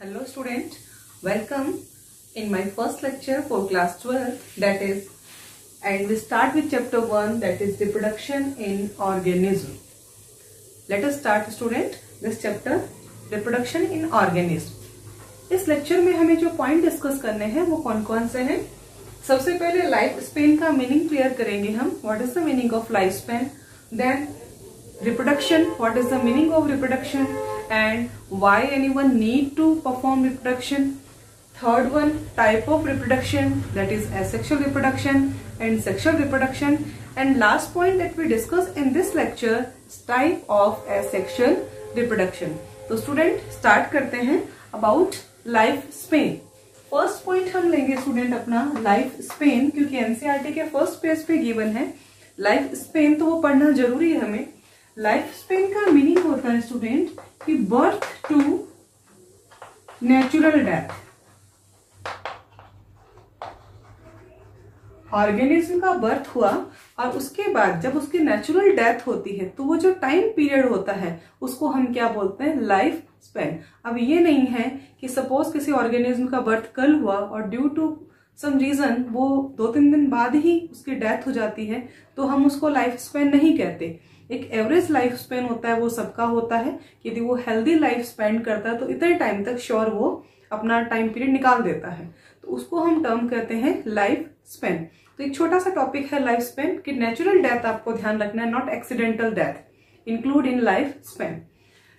Hello student, welcome in my first lecture for class 12, that is, and we start with chapter 1, that is reproduction in organism. Let us start student this chapter reproduction in organism. इस lecture में हमें जो point discuss करने हैं वो कौन कौन से हैं। सबसे पहले लाइफ स्पेन का मीनिंग क्लियर करेंगे हम, what is the meaning of life span. Then reproduction, what is the meaning of reproduction and why anyone need to perform reproduction. Third one, type of reproduction, that is asexual reproduction and sexual reproduction. And last point that we discuss in this lecture, type of asexual reproduction. तो student start करते हैं about life Spain. First point हम लेंगे student अपना life span, क्योंकि NCERT के first page पे given है लाइफ स्पेन, तो वो पढ़ना जरूरी है हमें। लाइफ स्पेन का मीनिंग होता है स्टूडेंट कि birth to natural death. Organism का बर्थ हुआ और उसके बाद जब उसकी नेचुरल डेथ होती है तो वो जो टाइम पीरियड होता है उसको हम क्या बोलते हैं, लाइफ स्पेन। अब ये नहीं है कि सपोज किसी ऑर्गेनिज्म का बर्थ कल हुआ और ड्यू टू सम रीजन वो 2-3 दिन बाद ही उसकी डेथ हो जाती है तो हम उसको लाइफ स्पेन नहीं कहते। एक एवरेज लाइफ स्पेन होता है, वो सबका होता है कि यदि वो हेल्दी लाइफ स्पेंड करता है तो इतने टाइम तक श्योर वो अपना टाइम पीरियड निकाल देता है, तो उसको हम टर्म कहते हैं लाइफ स्पेन। तो एक छोटा सा टॉपिक है लाइफ स्पेन कि नेचुरल डेथ आपको ध्यान रखना है, not accidental death include in life span.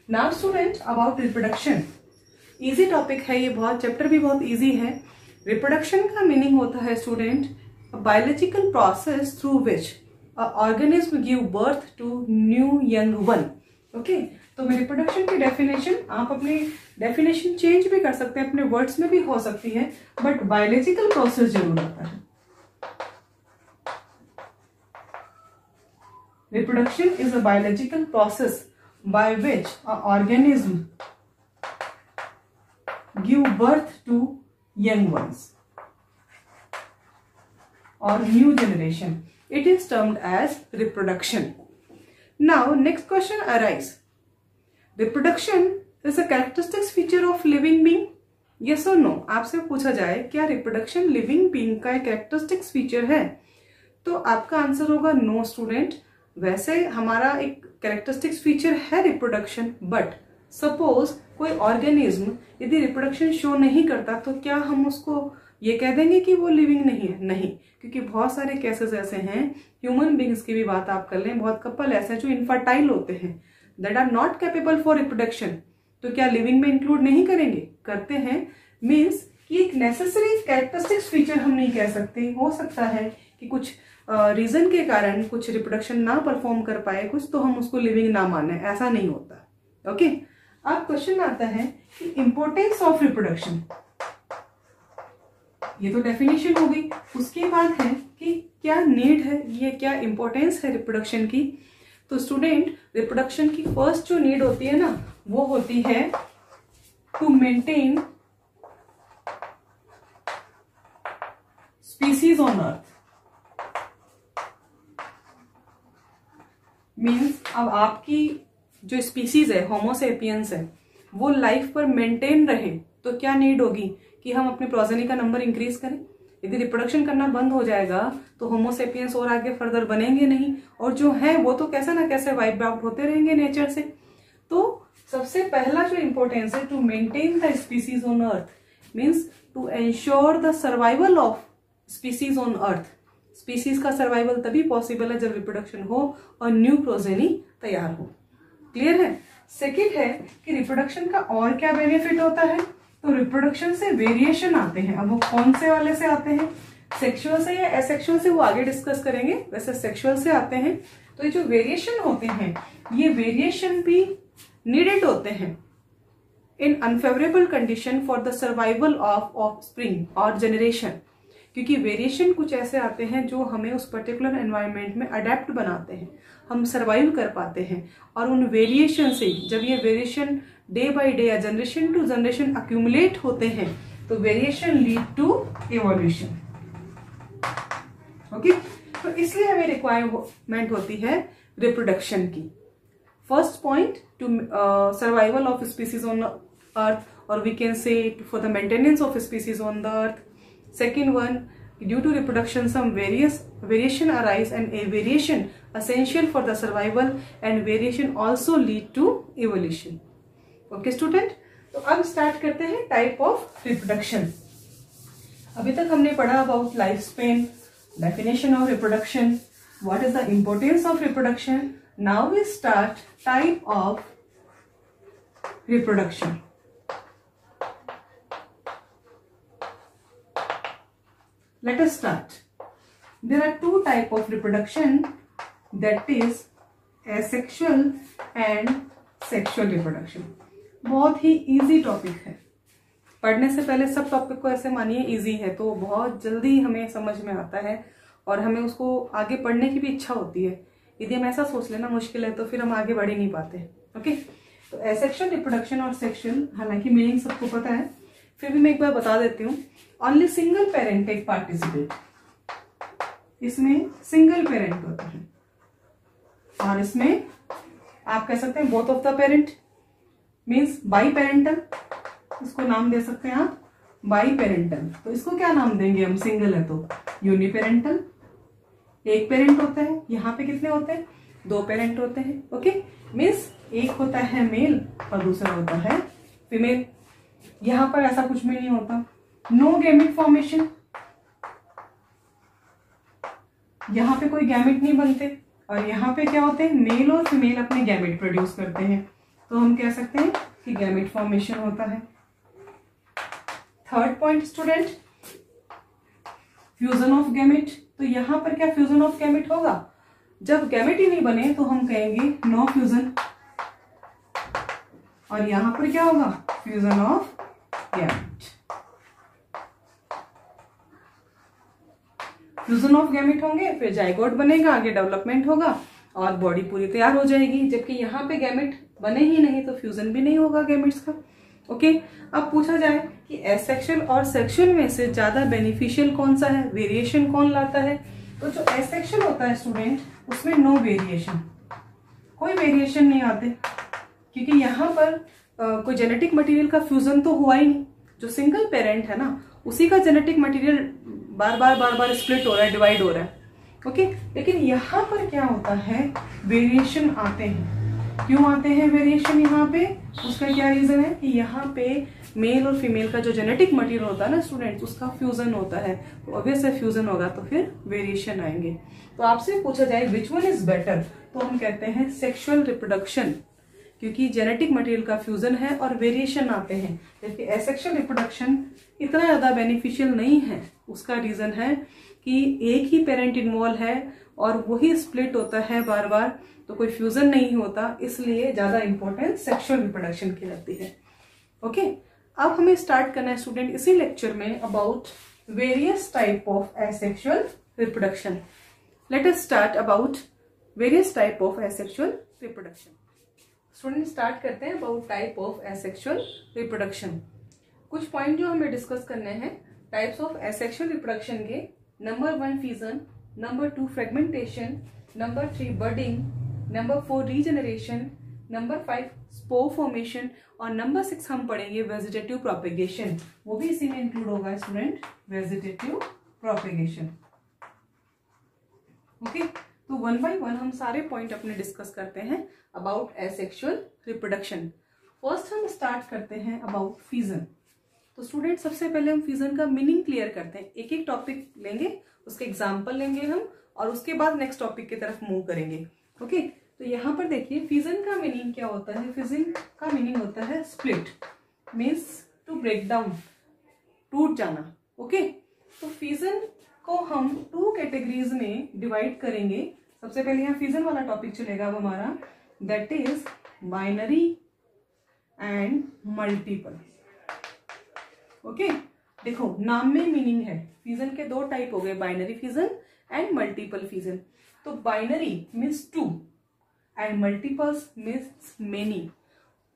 Now student about reproduction, easy topic है ये, बहुत चैप्टर भी बहुत इजी है। रिप्रोडक्शन का मीनिंग होता है student biological process through which organism give birth to new young one. Okay, तो रिप्रोडक्शन की डेफिनेशन, आप अपनी डेफिनेशन चेंज भी कर सकते हैं, अपने वर्ड्स में भी हो सकती है, बट बायोलॉजिकल प्रोसेस जरूर आता है। Reproduction is a biological process by which a organism give birth to young ones और new generation. It is termed as reproduction. Now, next question arises. Reproduction is a characteristic feature of living being? Yes or no? आपसे पूछा जाए क्या reproduction living being का एक characteristic feature है, तो आपका आंसर होगा no स्टूडेंट। वैसे हमारा एक characteristic feature है reproduction, but suppose कोई organism यदि reproduction show नहीं करता तो क्या हम उसको ये कह देंगे कि वो लिविंग नहीं है? नहीं, क्योंकि बहुत सारे केसेस ऐसे हैं, ह्यूमन बींग्स की भी बात आप कर लें, बहुत कपल ऐसे हैं जो इनफर्टाइल होते हैं, that are not capable for reproduction, तो क्या लिविंग में इंक्लूड नहीं करेंगे? करते हैं। मीन्स कि एक नेसेसरी कैरेक्टरिस्टिक्स फीचर हम नहीं कह सकते। हो सकता है कि कुछ रीजन के कारण कुछ रिप्रोडक्शन ना परफॉर्म कर पाए कुछ, तो हम उसको लिविंग ना माने, ऐसा नहीं होता। ओके, अब क्वेश्चन आता है कि इंपोर्टेंस ऑफ रिप्रोडक्शन, ये तो डेफिनेशन हो गई। उसके बाद है कि क्या नीड है, ये क्या इंपॉर्टेंस है रिप्रोडक्शन की। तो स्टूडेंट रिप्रोडक्शन की फर्स्ट जो नीड होती है ना, वो होती है to maintain species on earth. Means अब आपकी जो स्पीसीज है, होमो सेपियंस है, वो लाइफ पर मेंटेन रहे तो क्या नीड होगी कि हम अपने प्रोजेनी का नंबर इंक्रीज करें। यदि रिप्रोडक्शन करना बंद हो जाएगा तो होमो सेपियंस और आगे फर्दर बनेंगे नहीं, और जो है वो तो कैसे ना कैसे वाइप आउट होते रहेंगे नेचर से। तो सबसे पहला जो इंपॉर्टेंस है, to maintain the species on earth, means to ensure the survival of species on earth. Species का सर्वाइवल तभी पॉसिबल है जब रिप्रोडक्शन हो और न्यू प्रोजेनी तैयार हो। क्लियर है? सेकेंड है कि रिप्रोडक्शन का और क्या बेनिफिट होता है, तो रिप्रोडक्शन से वेरिएशन आते हैं। अब वो कौन से वाले से आते हैं, सेक्सुअल से या एसेक्सुअल से, वो आगे डिस्कस करेंगे। वैसे सेक्सुअल से आते हैं। तो ये जो वेरिएशन होते हैं, ये वेरिएशन भी नीडेड होते हैं in unfavourable condition for the survival of offspring और जनरेशन, क्योंकि वेरिएशन कुछ ऐसे आते हैं जो हमें उस पर्टिकुलर एनवायरनमेंट में अडेप्ट बनाते हैं, हम सर्वाइव कर पाते हैं। और उन वेरिएशन से जब ये वेरिएशन डे बाय डे या जनरेशन टू जनरेशन अक्यूमुलेट होते हैं तो variation lead to evolution. Okay, तो इसलिए हमें रिक्वायरमेंट होती है रिप्रोडक्शन की। First point, to survival of species on earth, or we can say for the maintenance of species on the earth. Second one, due to reproduction some variation arise, and a variation essential for the survival and variation also lead to evolution. Okay student, तो अब start करते हैं type of reproduction. अभी तक हमने पढ़ा about life span, definition of reproduction, what is the importance of reproduction. Now we start type of reproduction. Let us start. There are two types of reproduction, that is asexual and sexual reproduction. बहुत ही easy topic है. पढ़ने से पहले सब topic को ऐसे मानिए easy है, तो बहुत जल्दी हमें समझ में आता है और हमें उसको आगे पढ़ने की भी इच्छा होती है. यदि हम ऐसा सोच लेना मुश्किल है तो फिर हम आगे बढ़ ही नहीं पाते. ओके, तो एसेक्सुअल रिप्रोडक्शन और सेक्सुअल, हालांकि मीनिंग सबको पता है, फिर भी मैं एक बार बता देती हूँ. Only single parent take participate. इसमें सिंगल पेरेंट होता है और इसमें आप कह सकते हैं both of the parent, means biparental. इसको नाम दे सकते हैं आप बाई पेरेंटल. तो इसको क्या नाम देंगे हम, सिंगल है तो यूनिपेरेंटल. एक पेरेंट होता है. यहाँ पे कितने होते हैं, दो पेरेंट होते हैं. ओके, मीन्स एक होता है मेल और दूसरा होता है फीमेल. यहाँ पर ऐसा कुछ भी नहीं होता. नो गैमेट फॉर्मेशन, यहाँ पे कोई गैमेट नहीं बनते. और यहाँ पे क्या होते हैं, मेल और फीमेल अपने गैमेट प्रोड्यूस करते हैं, तो हम कह सकते हैं कि गैमेट फॉर्मेशन होता है. Third point student, fusion of gamete. तो यहाँ पर क्या फ्यूजन ऑफ गैमेट होगा, जब गैमेट ही नहीं बने तो हम कहेंगे नो फ्यूजन. और यहाँ पर क्या होगा, fusion of gamete. Fusion of gamete होंगे, फिर जाइगोट बनेगा, आगे डेवलपमेंट होगा और बॉडी पूरी तैयार हो जाएगी. जबकि यहाँ पे गैमेट बने ही नहीं तो फ्यूजन भी नहीं होगा गैमेट्स का. ओके, अब पूछा जाए कि एसेक्सुअल और सेक्सुअल में से ज्यादा बेनिफिशियल कौन सा है, वेरिएशन कौन लाता है. तो जो एसेक्सुअल होता है स्टूडेंट, उसमें नो वेरिएशन, कोई वेरिएशन नहीं आते, क्योंकि यहाँ पर कोई जेनेटिक मटेरियल का फ्यूजन तो हुआ ही नहीं. जो सिंगल पेरेंट है ना, उसी का जेनेटिक मटेरियल बार बार स्प्लिट हो रहा है, डिवाइड हो रहा है. ओके, लेकिन यहाँ पर क्या होता है, वेरिएशन आते हैं. क्यों आते हैं वेरिएशन यहाँ पे, उसका क्या रीजन है कि यहाँ पे मेल और फीमेल का जो जेनेटिक मटेरियल होता है ना स्टूडेंट, उसका फ्यूजन होता है. तो ऑब्वियसली फ्यूजन होगा तो फिर वेरिएशन आएंगे. तो आपसे पूछा जाए विच वन इज बेटर, तो हम कहते हैं सेक्सुअल रिप्रोडक्शन, क्योंकि जेनेटिक मटेरियल का फ्यूजन है और वेरिएशन आते हैं. जबकि एसेक्सुअल रिप्रोडक्शन इतना ज्यादा बेनिफिशियल नहीं है. उसका रीजन है कि एक ही पेरेंट इन्वॉल्व है और वही स्प्लिट होता है बार बार, तो कोई फ्यूजन नहीं होता, इसलिए ज्यादा इंपॉर्टेंस सेक्सुअल रिप्रोडक्शन की रहती है. ओके, अब हमें स्टार्ट करना है स्टूडेंट इसी लेक्चर में about various type of asexual reproduction. Let us start about various type of asexual reproduction. Student start करते हैं about type of asexual reproduction. कुछ पॉइंट जो हमें डिस्कस करने हैं टाइप्स ऑफ एसेक्सुअल रिप्रोडक्शन के. Number 1 fusion, number 2 fragmentation, number 3 budding, number 4 regeneration, number 5 spore formation और number 6 हम पढ़ेंगे वेजिटेटिव प्रोपेगेशन. वो भी इसी में इंक्लूड होगा स्टूडेंट, वेजिटेटिव प्रोपेगेशन. ओके, तो 1 by 1 हम सारे पॉइंट अपने डिस्कस करते हैं अबाउट एसेक्सुअल रिप्रोडक्शन. फर्स्ट हम स्टार्ट करते हैं अबाउट फ्यूजन. तो स्टूडेंट सबसे पहले हम फ्यूजन का मीनिंग क्लियर करते हैं. एक एक टॉपिक लेंगे, उसके एग्जाम्पल लेंगे हम और उसके बाद नेक्स्ट टॉपिक की तरफ मूव करेंगे. ओके, तो यहाँ पर देखिए फ्यूजन का मीनिंग क्या होता है. फ्यूजन का मीनिंग होता है split, means to break down, टूट जाना. ओके, तो फ्यूजन को हम 2 कैटेगरीज में डिवाइड करेंगे. सबसे पहले यहाँ फ्यूजन वाला टॉपिक चलेगा अब हमारा, that is binary and multiple. Okay, देखो नाम में मीनिंग है. फ्यूजन के 2 टाइप हो गए, binary fusion and multiple fusion. तो binary means 2 and multiples means many.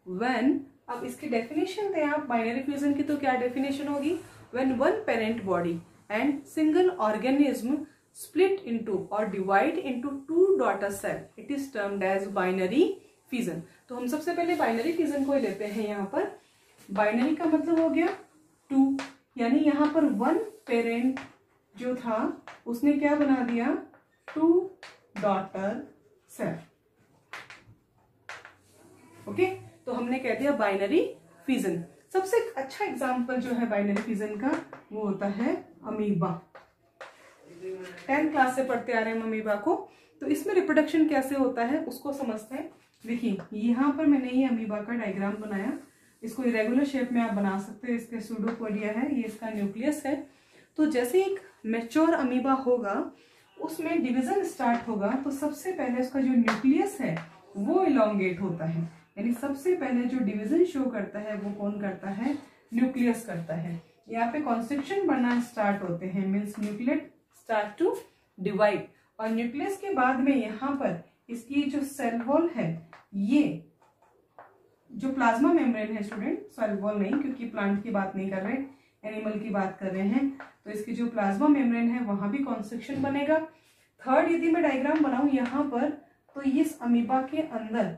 When, अब इसकी डेफिनेशन दें आप बाइनरी फ्यूजन की, तो क्या डेफिनेशन होगी, when one parent body and single organism split into or divide into 2 daughter cell, it is termed as binary fission. तो हम सबसे पहले बाइनरी फिजन को लेते हैं यहाँ पर. बाइनरी का मतलब हो गया 2, यानी यहाँ पर 1 पेरेंट जो था उसने क्या बना दिया, 2 डॉटर सेल। ओके, तो हमने कह दिया बाइनरी फिजन। सबसे अच्छा एग्जांपल जो है बाइनरी फिजन का वो होता है अमीबा। 10th क्लास से पढ़ते आ रहे हैं अमीबा को, तो इसमें रिप्रोडक्शन कैसे होता है उसको समझते हैं। देखिए यहाँ पर मैंने ये अमीबा का डायग्राम बनाया, इसको इरेगुलर शेप में आप बना सकते हैं। इसके सूडोपोडिया है, ये इसका न्यूक्लियस है। तो जैसे एक मैच्योर अमीबा होगा उसमें डिवीजन स्टार्ट होगा, तो सबसे पहले उसका जो न्यूक्लियस है वो इलोंगेट होता है, यानी सबसे पहले जो डिवीजन शो करता है वो कौन करता है, न्यूक्लियस करता है। यहाँ पे कॉन्स्ट्रिक्शन बनना स्टार्ट होते हैं, means nuclei start to divide. और न्यूक्लियस के बाद में यहाँ पर इसकी जो सेल वॉल है, ये जो प्लाज्मा मेम्ब्रेन है स्टूडेंट, सेल वॉल नहीं, क्योंकि प्लांट की बात नहीं कर रहे, एनिमल की बात कर रहे हैं, तो इसकी जो प्लाज्मा मेम्ब्रेन है वहां भी कॉन्स्ट्रिक्शन बनेगा। थर्ड यदि मैं डायग्राम बनाऊं यहाँ पर, तो इस अमीबा के अंदर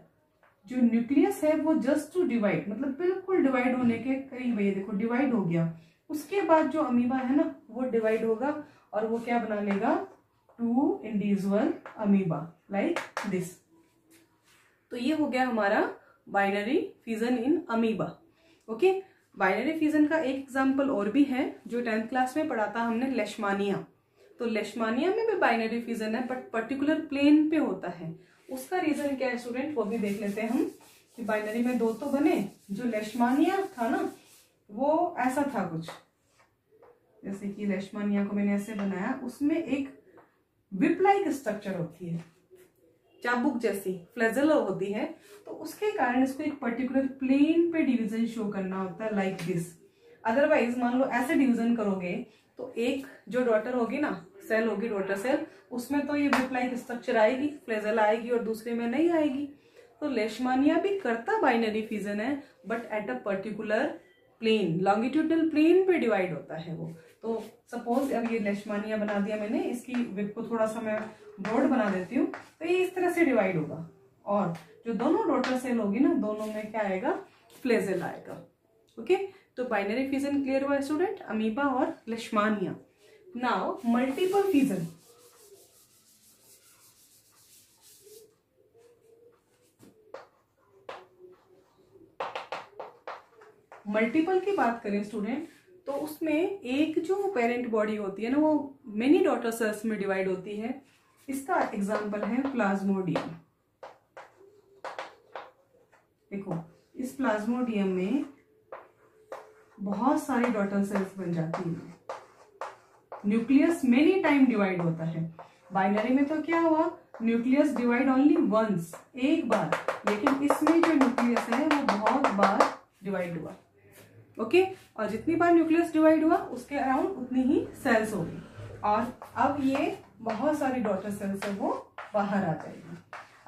जो न्यूक्लियस है वो जस्ट टू डिवाइड, मतलब बिल्कुल डिवाइड होने के करीब, ये देखो डिवाइड हो गया। उसके बाद जो अमीबा है ना वो डिवाइड होगा और वो क्या बना लेगा, 2 इंडिविजुअल अमीबा लाइक दिस। तो ये हो गया हमारा binary fission in amoeba. Okay, binary fission का एक एग्जांपल और भी है जो 10th क्लास में पढ़ा था हमने, लेशमानिया। तो लेशमानिया में भी बाइनरी फिजन है, बट पर्टिकुलर प्लेन पे होता है। उसका रीजन क्या है स्टूडेंट, वो भी देख लेते हैं हम कि बाइनरी में 2 तो बने, जो लेशमानिया था ना वो ऐसा था कुछ, जैसे कि लेशमानिया को मैंने ऐसे बनाया, उसमें एक विप लाइक स्ट्रक्चर होती है, चाबुक जैसी फ्लैजेला होती है, तो उसके कारण इसको एक पर्टिकुलर प्लेन पे डिवीजन शो करना होता है लाइक दिस। अदरवाइज मान लो ऐसे डिवीजन करोगे तो एक जो डॉटर होगी ना, सेल होगी डॉटर सेल, उसमें तो ये विप लाइक स्ट्रक्चर आएगी, फ्लैजेला आएगी, और दूसरे में नहीं आएगी। तो लेशमानिया भी करता बाइनरी फिजन है, but at a particular plane, longitudinal plane पे डिवाइड होता है वो। तो सपोज अब ये लेशमानिया बना दिया मैंने, इसकी विप को थोड़ा सा मैं ब्रॉड बना देती हूँ, तो ये इस तरह से डिवाइड होगा, और जो दोनों डॉटर सेल होगी ना, दोनों में क्या आएगा, फ्लैजेल आएगा। ओके, तो बाइनरी फिजन क्लियर हुआ स्टूडेंट, अमीबा और लेशमानिया। Now multiple fission. मल्टीपल की बात करें स्टूडेंट, तो उसमें एक जो पेरेंट बॉडी होती है ना वो मेनी डॉटर सेल्स में डिवाइड होती है। इसका एग्जांपल है प्लाज्मोडियम। देखो इस प्लाज्मोडियम में बहुत सारी डॉटर सेल्स बन जाती है, न्यूक्लियस मेनी टाइम डिवाइड होता है। बाइनरी में तो क्या हुआ, न्यूक्लियस डिवाइड ओनली वंस, एक बार, लेकिन इसमें जो न्यूक्लियस है वो बहुत बार डिवाइड हुआ। ओके, और जितनी बार न्यूक्लियस डिवाइड हुआ उसके अराउंड उतनी ही सेल्स होगी, और अब ये बहुत सारी डॉटर सेल्स है वो बाहर आ जाएगी।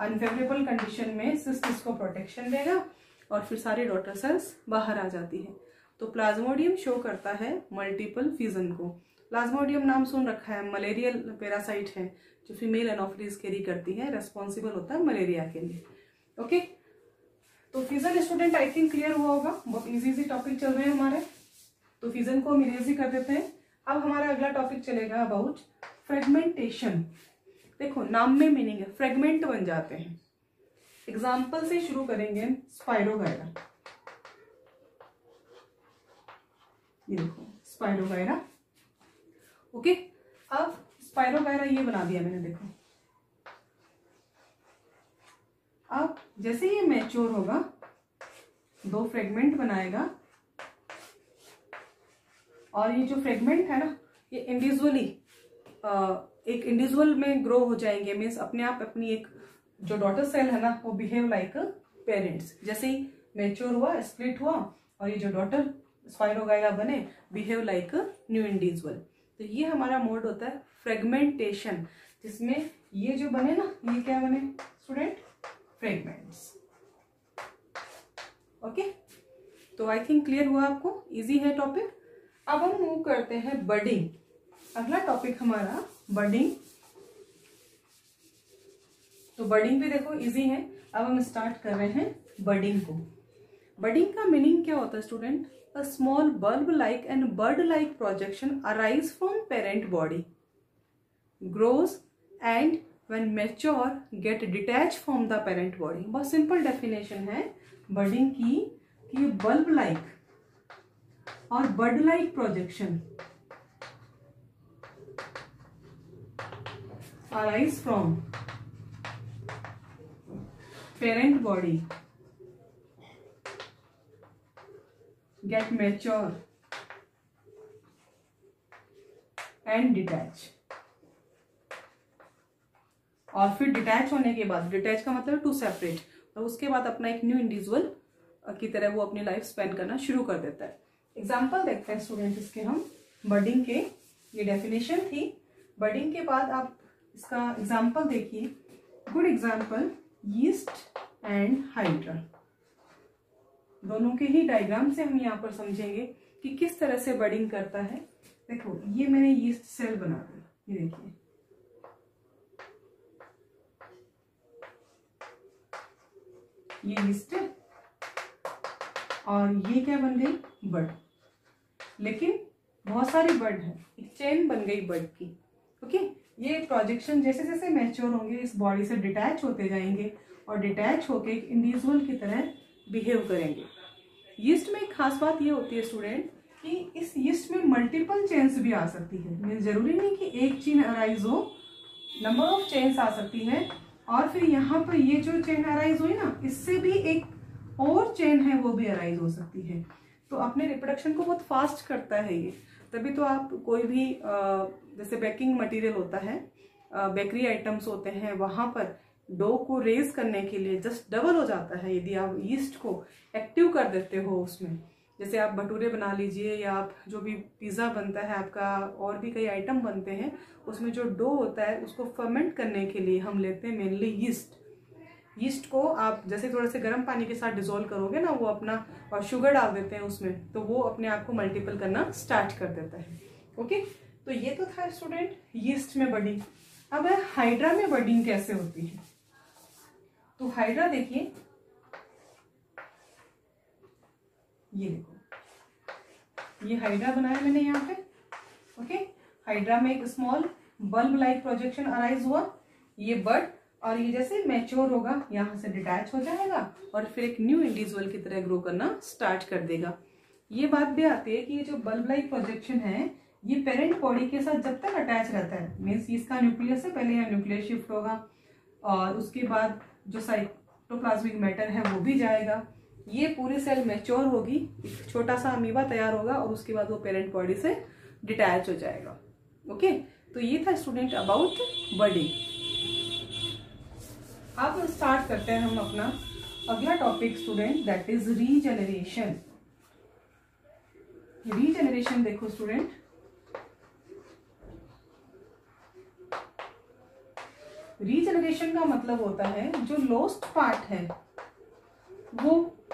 अनफेवरेबल कंडीशन में सिस्ट इसको प्रोटेक्शन देगा और फिर सारी डॉटर सेल्स बाहर आ जाती है। तो प्लाज्मोडियम शो करता है मल्टीपल फिजन को। प्लाज्मोडियम नाम सुन रखा है, मलेरियल पैरासाइट है जो फीमेल एनोफिलीज कैरी करती है, रेस्पॉन्सिबल होता है मलेरिया के लिए। ओके, तो fission student I think clear हुआ होगा, बहुत इजी टॉपिक चल रहे हैं हमारे, तो फिजन को हम इरेज ही कर देते हैं। अब हमारा अगला टॉपिक चलेगा अबाउट फ्रेगमेंटेशन। देखो नाम में मीनिंग है, फ्रेगमेंट बन जाते हैं। एग्जाम्पल से शुरू करेंगे, स्पाइरोगायरा। ये देखो स्पाइरोगायरा। ओके, अब स्पाइरोगायरा ये बना दिया मैंने, देखो अब जैसे ये मैच्योर होगा 2 फ्रेगमेंट बनाएगा, और ये जो फ्रेगमेंट है ना ये इंडिविजुअली एक इंडिविजुअल में ग्रो हो जाएंगे, मीन्स अपने आप अपनी एक जो डॉटर सेल है ना वो बिहेव लाइक पेरेंट्स। जैसे ही मैच्योर हुआ, स्प्लिट हुआ, और ये जो डॉटर स्पाइरोगायरा बने बिहेव लाइक न्यू इंडिविजुअल। तो ये हमारा मोड होता है फ्रेगमेंटेशन, जिसमें ये जो बने ना ये क्या बने स्टूडेंट, फ्रेगमेंट्स। ओके, तो आई थिंक क्लियर हुआ आपको, इजी है टॉपिक। अब हम मूव करते हैं बडिंग। अगला टॉपिक हमारा बडिंग। तो बडिंग भी देखो इजी है। अब हम स्टार्ट कर रहे हैं बडिंग को। बडिंग का मीनिंग क्या होता है student? A small bulb like and bird like projection arise from parent body, grows and when mature get detach from the parent body. बहुत सिंपल डेफिनेशन है बडिंग की कि बल्ब लाइक और bird like projection arise from parent body, get mature and detach। और फिर detach होने के बाद, डिटैच का मतलब टू सेपरेट, और उसके बाद अपना एक न्यू इंडिविजुअल की तरह वो अपनी लाइफ स्पेंड करना शुरू कर देता है। एग्जाम्पल देखते हैं स्टूडेंट इसके हम। बडिंग के ये डेफिनेशन थी। बडिंग के बाद आप इसका एग्जाम्पल देखिए। Good example, yeast and hydra. दोनों के ही डायग्राम से हम यहाँ पर समझेंगे कि किस तरह से बडिंग करता है। देखो ये मैंने यीस्ट सेल बना दिया, ये देखिए, ये यीस्ट है और ये क्या बन गई? बड। लेकिन बहुत सारी बड है, एक चेन बन गई बड की। ओके, ये प्रोजेक्शन जैसे जैसे मैच्योर होंगे इस बॉडी से डिटैच होते जाएंगे और डिटैच होके एक इंडिविजुअल की तरह बिहेव करेंगे। यीस्ट में एक खास बात ये होती है स्टूडेंट कि इस यीस्ट में मल्टीपल चेन्स भी आ सकती है। मीन जरूरी नहीं कि एक चेन अराइज हो, नंबर ऑफ चेन्स आ सकती है। और फिर यहाँ पर ये जो चेन अराइज हुई ना, इससे भी एक और चेन है वो भी अराइज हो सकती है। तो अपने रिप्रोडक्शन को बहुत फास्ट करता है ये। तभी तो आप कोई भी जैसे बेकिंग मटेरियल होता है, बेकरी आइटम्स होते हैं, वहां पर डो को रेज करने के लिए जस्ट डबल हो जाता है यदि आप यीस्ट को एक्टिव कर देते हो उसमें। जैसे आप भटूरे बना लीजिए या आप जो भी पिज़्ज़ा बनता है आपका, और भी कई आइटम बनते हैं, उसमें जो डो होता है उसको फर्मेंट करने के लिए हम लेते हैं मेनली यीस्ट। यीस्ट को आप जैसे थोड़े से गर्म पानी के साथ डिजोल्व करोगे ना, वो अपना, और शुगर डाल देते हैं उसमें, तो वो अपने आप को मल्टीपल करना स्टार्ट कर देता है। ओके, तो ये तो था स्टूडेंट यीस्ट में बडिंग। अब हाइड्रा में बडिंग कैसे होती है? तो हाइड्रा देखिए, ये देखो, ये हाइड्रा बनाया मैंने यहाँ पे। ओके, हाइड्रा में एक small bulb like projection arise हुआ, ये बड, और ये जैसे मैच्योर होगा यहाँ से डिटैच हो जाएगा और फिर एक न्यू इंडिविजुअल की तरह ग्रो करना स्टार्ट कर देगा। ये बात भी आती है कि ये जो बल्ब लाइक प्रोजेक्शन है ये पेरेंट बॉडी के साथ जब तक अटैच रहता है, मीन्स इसका न्यूक्लियस से पहले यहाँ न्यूक्लियस शिफ्ट होगा और उसके बाद जो साइटोप्लाज्मिक मैटर है वो भी जाएगा, ये पूरी सेल मैच्योर होगी, एक छोटा सा अमीबा तैयार होगा और उसके बाद वो पेरेंट बॉडी से डिटैच हो जाएगा। ओके, तो ये था स्टूडेंट अबाउट बडिंग। अब स्टार्ट करते हैं हम अपना अगला topic student, that is regeneration. Regeneration देखो स्टूडेंट, रीजेनरेशन का मतलब होता है जो लॉस्ट पार्ट है वो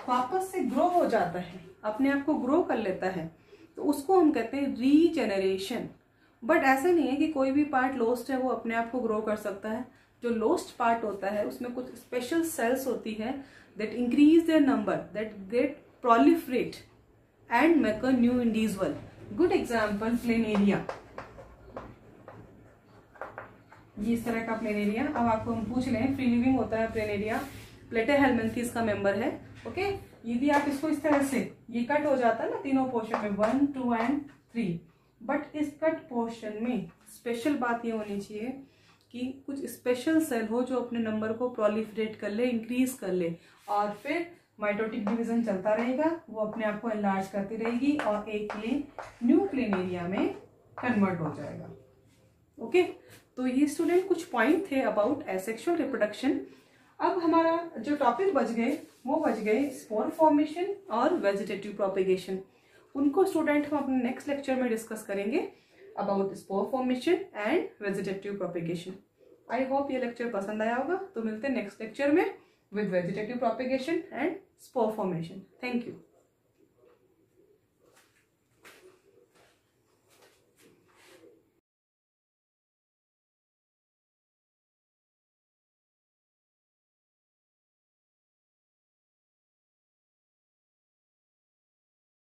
वापस से ग्रो हो जाता है, अपने आप को ग्रो कर लेता है, तो उसको हम कहते हैं रीजेनरेशन। बट ऐसा नहीं है कि कोई भी पार्ट लॉस्ट है वो अपने आप को ग्रो कर सकता है। जो लॉस्ट पार्ट होता है उसमें कुछ स्पेशल सेल्स होती है that increase their number, that get proliferate and make a new individual. Good example planaria, ये इस तरह का प्लेनेरिया। अब आपको हम पूछ लें, फ्री लिविंग होता है प्लेनेरिया, प्लेटेहेलमिन्थेस का मेंबर है। ओके, यदि आप इसको इस तरह से, ये कट हो जाता है ना तीनों पोर्शन में, 1, 2 एंड 3, बट इस कट पोर्शन में स्पेशल बात ये होनी चाहिए कि कुछ स्पेशल सेल हो जो अपने नंबर को प्रोलिफरेट कर ले, इंक्रीज कर ले, और फिर माइटोटिक डिवीजन चलता रहेगा, वो अपने आप को एनलार्ज करती रहेगी और एक ये न्यू प्लेनेरिया में कन्वर्ट हो जाएगा। ओके, तो ये स्टूडेंट कुछ पॉइंट थे अबाउट एसेक्सुअल रिप्रोडक्शन। अब हमारा जो टॉपिक बच गए वो बच गए स्पोर फॉर्मेशन और वेजिटेटिव प्रोपेगेशन। उनको स्टूडेंट हम अपने नेक्स्ट लेक्चर में डिस्कस करेंगे about spore formation and vegetative propagation. I hope ये लेक्चर पसंद आया होगा, तो मिलते हैं नेक्स्ट लेक्चर में with vegetative propagation and spore formation. Thank you.